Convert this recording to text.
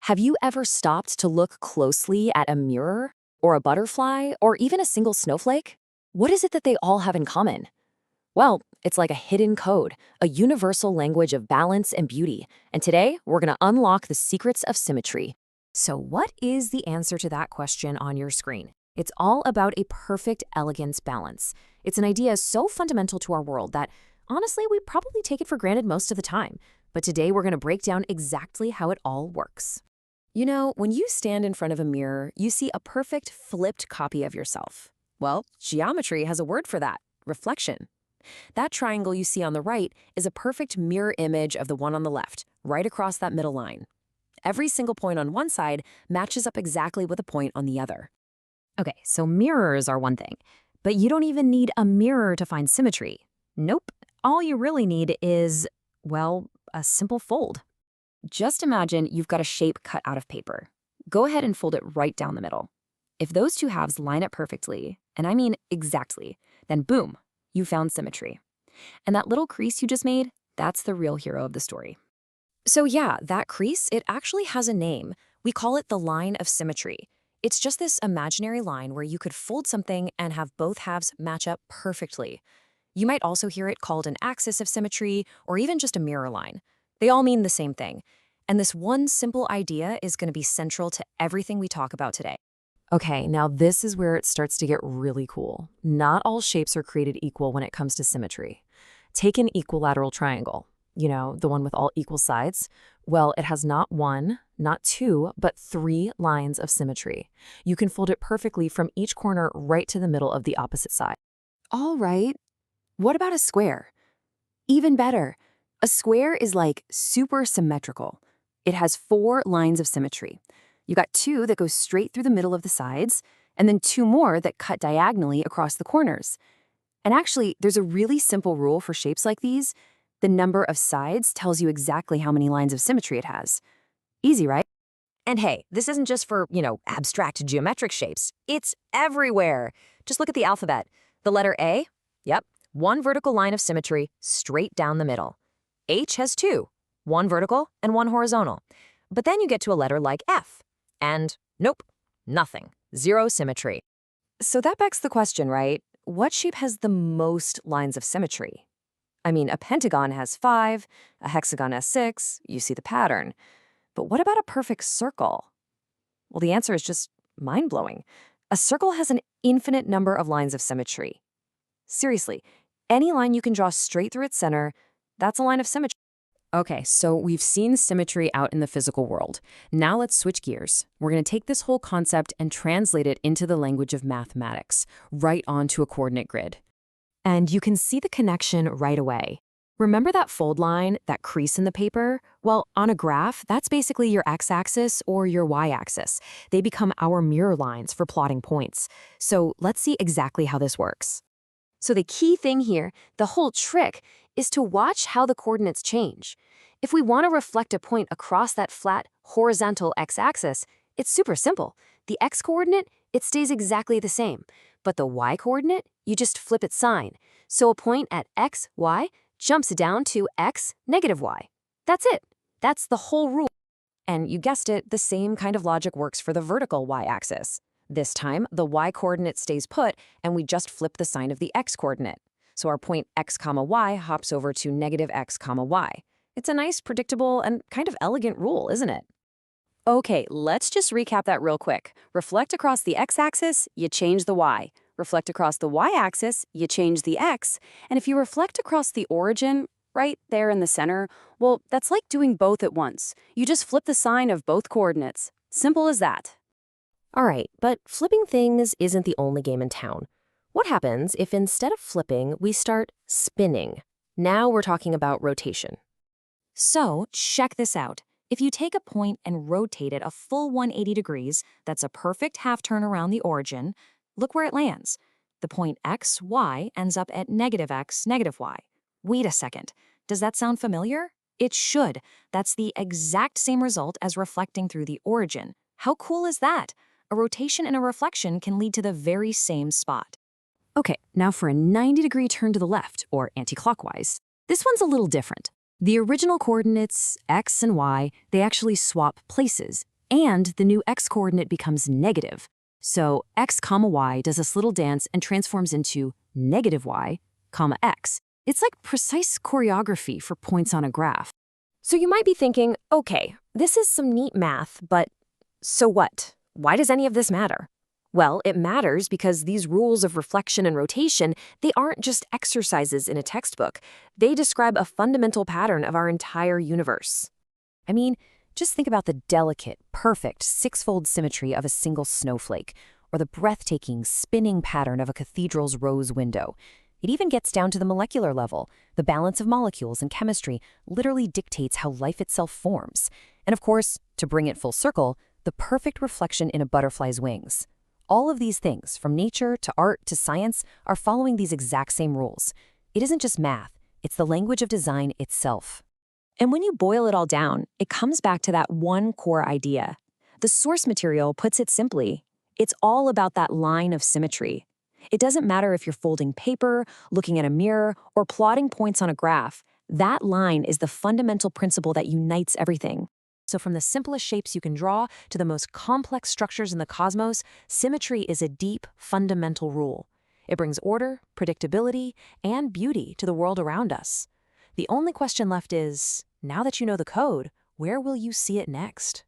Have you ever stopped to look closely at a mirror, or a butterfly, or even a single snowflake? What is it that they all have in common? Well, it's like a hidden code, a universal language of balance and beauty. And today, we're going to unlock the secrets of symmetry. So what is the answer to that question on your screen? It's all about a perfect elegance balance. It's an idea so fundamental to our world that, honestly, we probably take it for granted most of the time. But today, we're going to break down exactly how it all works. You know, when you stand in front of a mirror, you see a perfect flipped copy of yourself. Well, geometry has a word for that: reflection. That triangle you see on the right is a perfect mirror image of the one on the left, right across that middle line. Every single point on one side matches up exactly with a point on the other. Okay, so mirrors are one thing, but you don't even need a mirror to find symmetry. Nope. All you really need is, well, a simple fold. Just imagine you've got a shape cut out of paper. Go ahead and fold it right down the middle. If those two halves line up perfectly, and I mean exactly, then boom, you found symmetry. And that little crease you just made, that's the real hero of the story. So yeah, that crease, it actually has a name. We call it the line of symmetry. It's just this imaginary line where you could fold something and have both halves match up perfectly. You might also hear it called an axis of symmetry or even just a mirror line. They all mean the same thing. And this one simple idea is going to be central to everything we talk about today. Okay, now this is where it starts to get really cool. Not all shapes are created equal when it comes to symmetry. Take an equilateral triangle, you know, the one with all equal sides. Well, it has not one, not two, but three lines of symmetry. You can fold it perfectly from each corner right to the middle of the opposite side. All right. What about a square? Even better. A square is like super symmetrical. It has four lines of symmetry. You got two that go straight through the middle of the sides, and then two more that cut diagonally across the corners. And actually, there's a really simple rule for shapes like these. The number of sides tells you exactly how many lines of symmetry it has. Easy, right? And hey, this isn't just for, abstract geometric shapes. It's everywhere. Just look at the alphabet. The letter A, yep, one vertical line of symmetry straight down the middle. H has two, one vertical and one horizontal. But then you get to a letter like F, and nope, nothing, zero symmetry. So that begs the question, right? What shape has the most lines of symmetry? I mean, a pentagon has 5, a hexagon has 6, you see the pattern. But what about a perfect circle? Well, the answer is just mind-blowing. A circle has an infinite number of lines of symmetry. Seriously, any line you can draw straight through its center, that's a line of symmetry. Okay, so we've seen symmetry out in the physical world. Now let's switch gears. We're going to take this whole concept and translate it into the language of mathematics, right onto a coordinate grid. And you can see the connection right away. Remember that fold line, that crease in the paper? Well, on a graph, that's basically your x-axis or your y-axis. They become our mirror lines for plotting points. So let's see exactly how this works. So the key thing here, the whole trick, is to watch how the coordinates change. If we want to reflect a point across that flat, horizontal x-axis, it's super simple. The x-coordinate, it stays exactly the same. But the y-coordinate, you just flip its sign. So a point at x, y, jumps down to x, negative y. That's it. That's the whole rule. And you guessed it, the same kind of logic works for the vertical y-axis. This time, the y-coordinate stays put, and we just flip the sign of the x-coordinate. So our point x, y hops over to negative x, y. It's a nice, predictable, and kind of elegant rule, isn't it? Okay, let's just recap that real quick. Reflect across the x-axis, you change the y. Reflect across the y-axis, you change the x. And if you reflect across the origin, right there in the center, well, that's like doing both at once. You just flip the sign of both coordinates. Simple as that. All right, but flipping things isn't the only game in town. What happens if instead of flipping, we start spinning? Now we're talking about rotation. So check this out. If you take a point and rotate it a full 180 degrees, that's a perfect half turn around the origin, look where it lands. The point x, y ends up at negative x, negative y. Wait a second. Does that sound familiar? It should. That's the exact same result as reflecting through the origin. How cool is that? A rotation and a reflection can lead to the very same spot. Okay, now for a 90-degree turn to the left, or anti-clockwise. This one's a little different. The original coordinates, x and y, they actually swap places. And the new x-coordinate becomes negative. So x comma y does this little dance and transforms into negative y, comma x. It's like precise choreography for points on a graph. So you might be thinking, okay, this is some neat math, but so what? Why does any of this matter? Well, it matters because these rules of reflection and rotation, they aren't just exercises in a textbook. They describe a fundamental pattern of our entire universe. I mean, just think about the delicate, perfect, six-fold symmetry of a single snowflake, or the breathtaking, spinning pattern of a cathedral's rose window. It even gets down to the molecular level. The balance of molecules in chemistry literally dictates how life itself forms. And of course, to bring it full circle, the perfect reflection in a butterfly's wings. All of these things, from nature to art to science, are following these exact same rules. It isn't just math, it's the language of design itself. And when you boil it all down, it comes back to that one core idea. The source material puts it simply. It's all about that line of symmetry. It doesn't matter if you're folding paper, looking at a mirror, or plotting points on a graph. That line is the fundamental principle that unites everything. So from the simplest shapes you can draw to the most complex structures in the cosmos, symmetry is a deep, fundamental rule. It brings order, predictability, and beauty to the world around us. The only question left is, now that you know the code, where will you see it next?